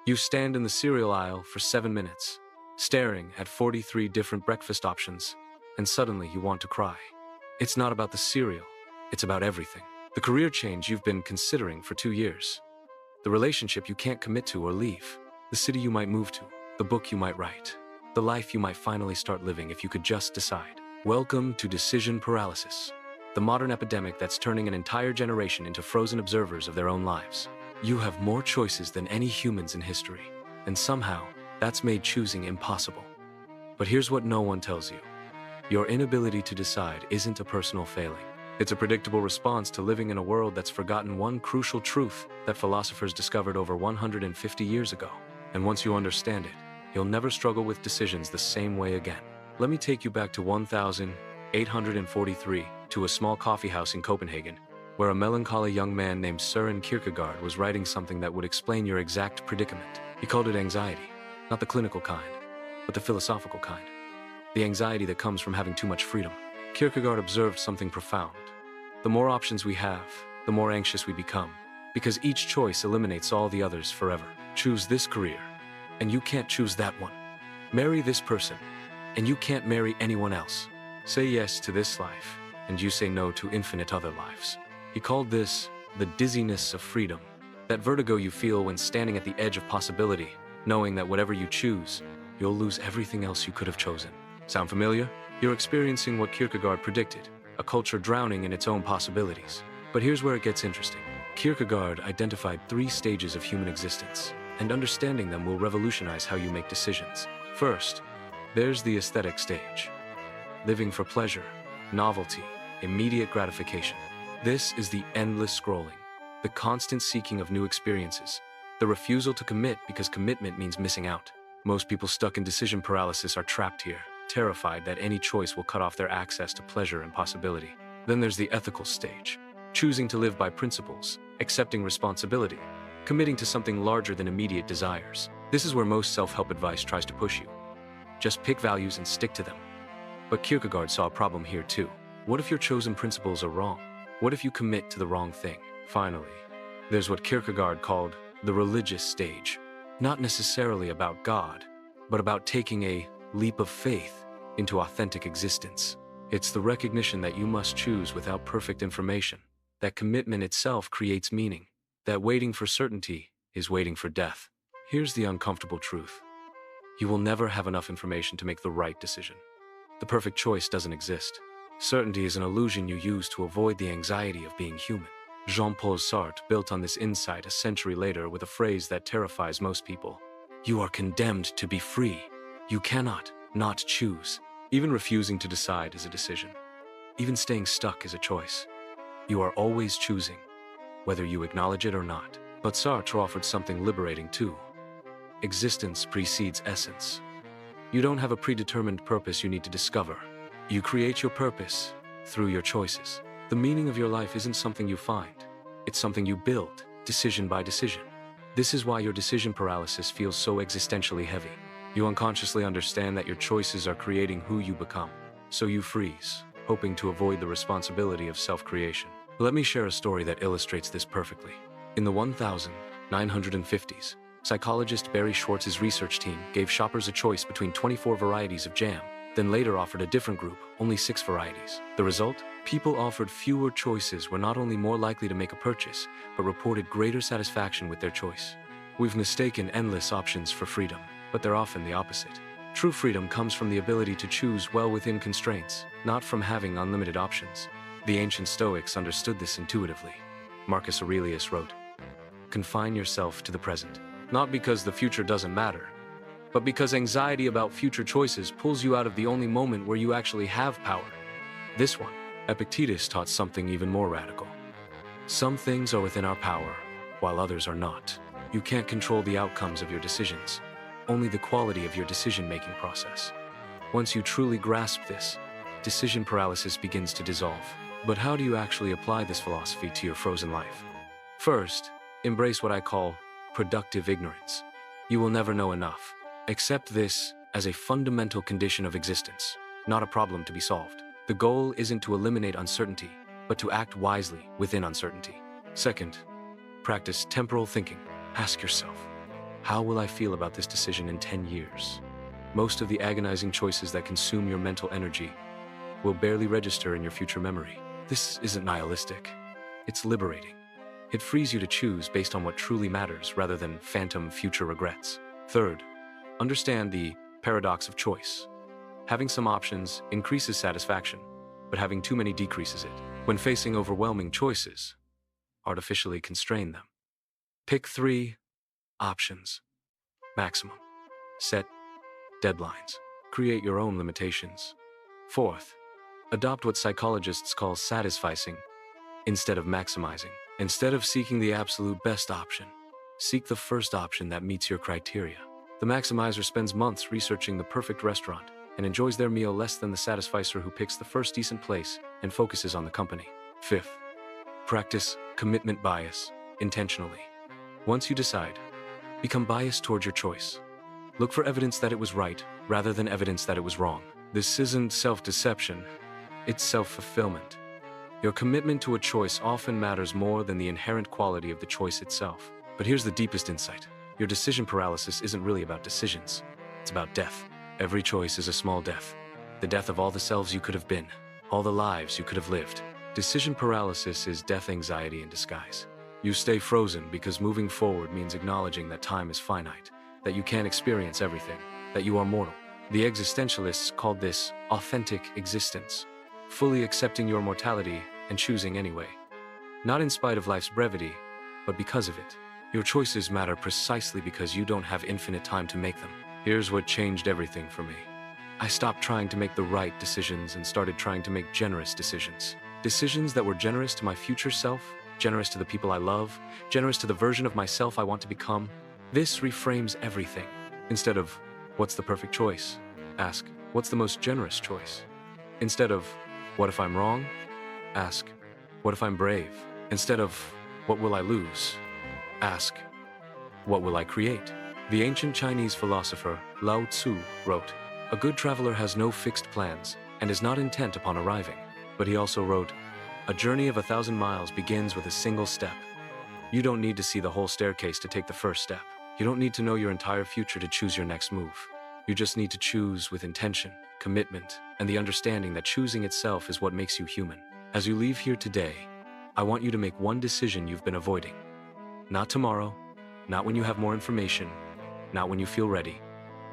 You stand in the cereal aisle for 7 minutes, staring at 43 different breakfast options, and suddenly you want to cry. It's not about the cereal, it's about everything. The career change you've been considering for 2 years. The relationship you can't commit to or leave. The city you might move to. The book you might write. The life you might finally start living if you could just decide. Welcome to decision paralysis, the modern epidemic that's turning an entire generation into frozen observers of their own lives. You have more choices than any humans in history, and somehow, that's made choosing impossible. But here's what no one tells you. Your inability to decide isn't a personal failing. It's a predictable response to living in a world that's forgotten one crucial truth that philosophers discovered over 150 years ago. And once you understand it, you'll never struggle with decisions the same way again. Let me take you back to 1843, to a small coffeehouse in Copenhagen, where a melancholy young man named Søren Kierkegaard was writing something that would explain your exact predicament. He called it anxiety, not the clinical kind, but the philosophical kind. The anxiety that comes from having too much freedom. Kierkegaard observed something profound. The more options we have, the more anxious we become, because each choice eliminates all the others forever. Choose this career, and you can't choose that one. Marry this person, and you can't marry anyone else. Say yes to this life, and you say no to infinite other lives. He called this the dizziness of freedom, that vertigo you feel when standing at the edge of possibility, knowing that whatever you choose, you'll lose everything else you could have chosen. Sound familiar? You're experiencing what Kierkegaard predicted, a culture drowning in its own possibilities. But here's where it gets interesting. Kierkegaard identified 3 stages of human existence, and understanding them will revolutionize how you make decisions. First, there's the aesthetic stage. Living for pleasure, novelty, immediate gratification. This is the endless scrolling, the constant seeking of new experiences, the refusal to commit because commitment means missing out. Most people stuck in decision paralysis are trapped here, terrified that any choice will cut off their access to pleasure and possibility. Then there's the ethical stage, choosing to live by principles, accepting responsibility, committing to something larger than immediate desires. This is where most self-help advice tries to push you. Just pick values and stick to them. But Kierkegaard saw a problem here too. What if your chosen principles are wrong? What if you commit to the wrong thing? Finally, there's what Kierkegaard called the religious stage. Not necessarily about God, but about taking a leap of faith into authentic existence. It's the recognition that you must choose without perfect information, that commitment itself creates meaning, that waiting for certainty is waiting for death. Here's the uncomfortable truth. You will never have enough information to make the right decision. The perfect choice doesn't exist. Certainty is an illusion you use to avoid the anxiety of being human. Jean-Paul Sartre built on this insight a century later with a phrase that terrifies most people. You are condemned to be free. You cannot not choose. Even refusing to decide is a decision. Even staying stuck is a choice. You are always choosing, whether you acknowledge it or not. But Sartre offered something liberating too. Existence precedes essence. You don't have a predetermined purpose you need to discover. You create your purpose through your choices. The meaning of your life isn't something you find. It's something you build, decision by decision. This is why your decision paralysis feels so existentially heavy. You unconsciously understand that your choices are creating who you become. So you freeze, hoping to avoid the responsibility of self-creation. Let me share a story that illustrates this perfectly. In the 1950s, psychologist Barry Schwartz's research team gave shoppers a choice between 24 varieties of jam, then later offered a different group only 6 varieties. The result? People offered fewer choices were not only more likely to make a purchase, but reported greater satisfaction with their choice. We've mistaken endless options for freedom, but they're often the opposite. True freedom comes from the ability to choose well within constraints, not from having unlimited options. The ancient Stoics understood this intuitively. Marcus Aurelius wrote, "Confine yourself to the present, not because the future doesn't matter, but because anxiety about future choices pulls you out of the only moment where you actually have power." This one, Epictetus taught something even more radical. Some things are within our power, while others are not. You can't control the outcomes of your decisions, only the quality of your decision-making process. Once you truly grasp this, decision paralysis begins to dissolve. But how do you actually apply this philosophy to your frozen life? First, embrace what I call productive ignorance. You will never know enough. Accept this as a fundamental condition of existence, not a problem to be solved. The goal isn't to eliminate uncertainty, but to act wisely within uncertainty. Second, practice temporal thinking. Ask yourself, How will I feel about this decision in 10 years? Most of the agonizing choices that consume your mental energy will barely register in your future memory. This isn't nihilistic. It's liberating. It frees you to choose based on what truly matters rather than phantom future regrets. Third, understand the paradox of choice. Having some options increases satisfaction, but having too many decreases it. When facing overwhelming choices, artificially constrain them. Pick 3 options. Maximum. Set deadlines. Create your own limitations. Fourth, adopt what psychologists call satisficing instead of maximizing. Instead of seeking the absolute best option, seek the first option that meets your criteria. The maximizer spends months researching the perfect restaurant and enjoys their meal less than the satisficer who picks the first decent place and focuses on the company. Fifth, practice commitment bias intentionally. Once you decide, become biased toward your choice. Look for evidence that it was right rather than evidence that it was wrong. This isn't self-deception, it's self-fulfillment. Your commitment to a choice often matters more than the inherent quality of the choice itself. But here's the deepest insight. Your decision paralysis isn't really about decisions. It's about death. Every choice is a small death. The death of all the selves you could have been, all the lives you could have lived. Decision paralysis is death anxiety in disguise. You stay frozen because moving forward means acknowledging that time is finite, that you can't experience everything, that you are mortal. The existentialists called this authentic existence, fully accepting your mortality and choosing anyway. Not in spite of life's brevity, but because of it. Your choices matter precisely because you don't have infinite time to make them. Here's what changed everything for me. I stopped trying to make the right decisions and started trying to make generous decisions. Decisions that were generous to my future self, generous to the people I love, generous to the version of myself I want to become. This reframes everything. Instead of, what's the perfect choice? Ask, what's the most generous choice? Instead of, what if I'm wrong? Ask, what if I'm brave? Instead of, what will I lose? Ask, what will I create? The ancient Chinese philosopher Lao Tzu wrote, a good traveler has no fixed plans and is not intent upon arriving. But he also wrote, a journey of 1,000 miles begins with a single step. You don't need to see the whole staircase to take the first step. You don't need to know your entire future to choose your next move. You just need to choose with intention, commitment, and the understanding that choosing itself is what makes you human. As you leave here today, I want you to make one decision you've been avoiding. Not tomorrow, not when you have more information, not when you feel ready.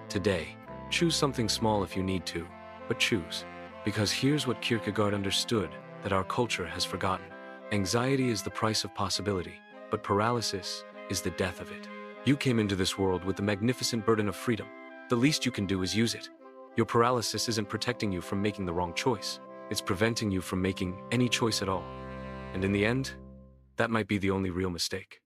Today, choose something small if you need to, but choose. Because here's what Kierkegaard understood that our culture has forgotten. Anxiety is the price of possibility, but paralysis is the death of it. You came into this world with the magnificent burden of freedom. The least you can do is use it. Your paralysis isn't protecting you from making the wrong choice. It's preventing you from making any choice at all. And in the end, that might be the only real mistake.